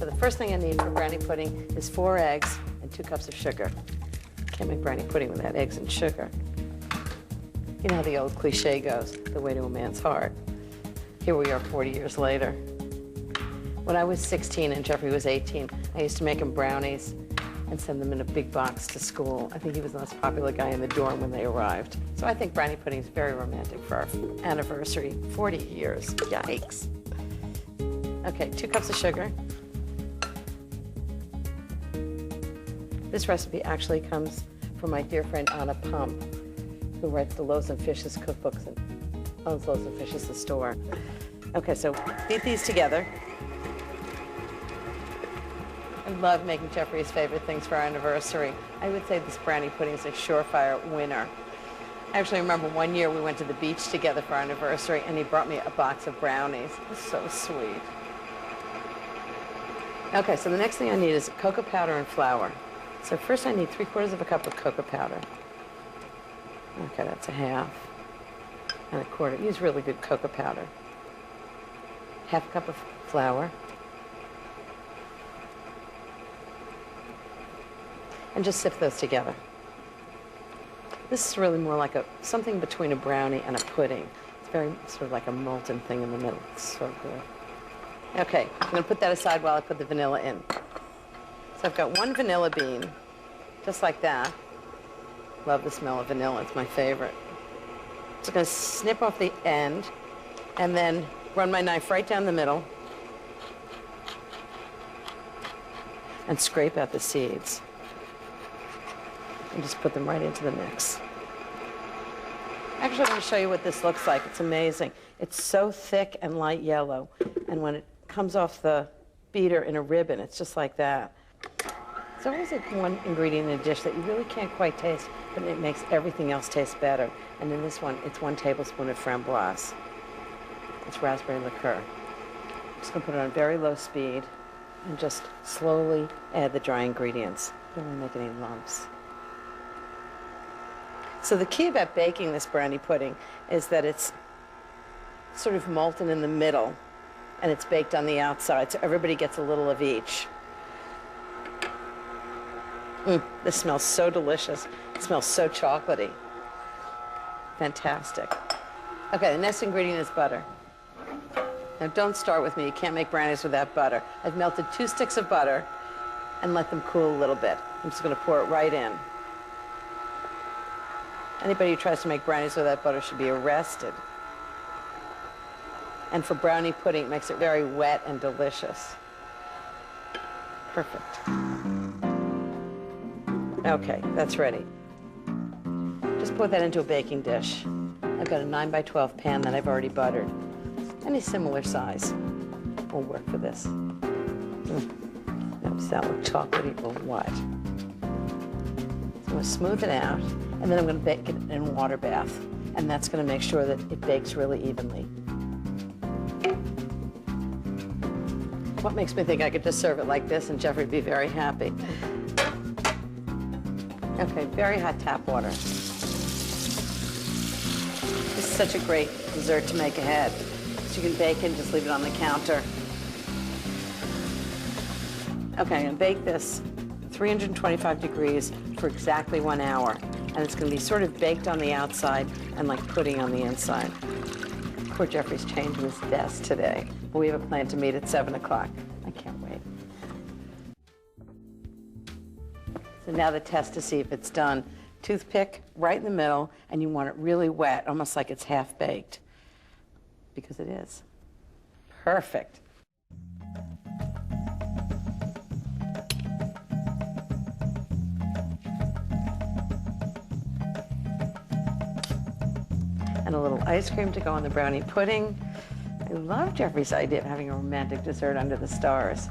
so the first thing I need for brownie pudding is 4 eggs and 2 cups of sugar. Can't make brownie pudding without eggs and sugar. You know how the old cliche goes, the way to a man's heart. Here we are 40 years later. When I was 16 and Jeffrey was 18, I used to make him brownies and send them in a big box to school. I think he was the most popular guy in the dorm when they arrived. So I think brownie pudding is very romantic for our anniversary, 40 years. Yikes. Okay, 2 cups of sugar. This recipe actually comes from my dear friend Anna Pump, who writes the Loaves and Fishes cookbooks and owns Loaves and Fishes, the store. Okay, so beat these together. I love making Jeffrey's favorite things for our anniversary. I would say this brownie pudding is a surefire winner. I actually remember one year we went to the beach together for our anniversary and he brought me a box of brownies. It was so sweet. Okay, so the next thing I need is cocoa powder and flour. So first I need 3/4 cup of cocoa powder. Okay, that's a half and a quarter. Use really good cocoa powder. 1/2 cup of flour. And just sift those together. This is really more like something between a brownie and a pudding. It's very sort of like a molten thing in the middle. It's so good. Okay, I'm gonna put that aside while I put the vanilla in. So I've got 1 vanilla bean, just like that. Love the smell of vanilla, it's my favorite. Just gonna snip off the end and then run my knife right down the middle and scrape out the seeds. And just put them right into the mix. Actually, I'm going to show you what this looks like. It's amazing. It's so thick and light yellow. And when it comes off the beater in a ribbon, it's just like that. There's always one ingredient in a dish that you really can't quite taste, but it makes everything else taste better. And in this one, it's 1 tablespoon of framboise. It's raspberry liqueur. I'm just going to put it on very low speed and just slowly add the dry ingredients. Don't want to make any lumps. So the key about baking this brownie pudding is that it's sort of molten in the middle and it's baked on the outside, so everybody gets a little of each. This smells so delicious. It smells so chocolatey. Fantastic. Okay, the next ingredient is butter. Now don't start with me, you can't make brownies without butter. I've melted 2 sticks of butter and let them cool a little bit. I'm just gonna pour it right in. Anybody who tries to make brownies without butter should be arrested. And for brownie pudding, it makes it very wet and delicious. Perfect. Okay, that's ready. Just pour that into a baking dish. I've got a 9x12 pan that I've already buttered. Any similar size will work for this. Now, does that look chocolatey or what? So I'm going to smooth it out. And then I'm going to bake it in a water bath. And that's going to make sure that it bakes really evenly. What makes me think I could just serve it like this and Jeffrey would be very happy? Okay, very hot tap water. This is such a great dessert to make ahead. So you can bake it and just leave it on the counter. Okay, I'm going to bake this 325 degrees for exactly 1 hour. And it's going to be sort of baked on the outside and like pudding on the inside. Poor Jeffrey's changing his desk today, but we have a plan to meet at 7 o'clock. I can't wait. So now the test to see if it's done. Toothpick right in the middle, and you want it really wet, almost like it's half baked, because it is. Perfect. And a little ice cream to go on the brownie pudding. I love Jeffrey's idea of having a romantic dessert under the stars.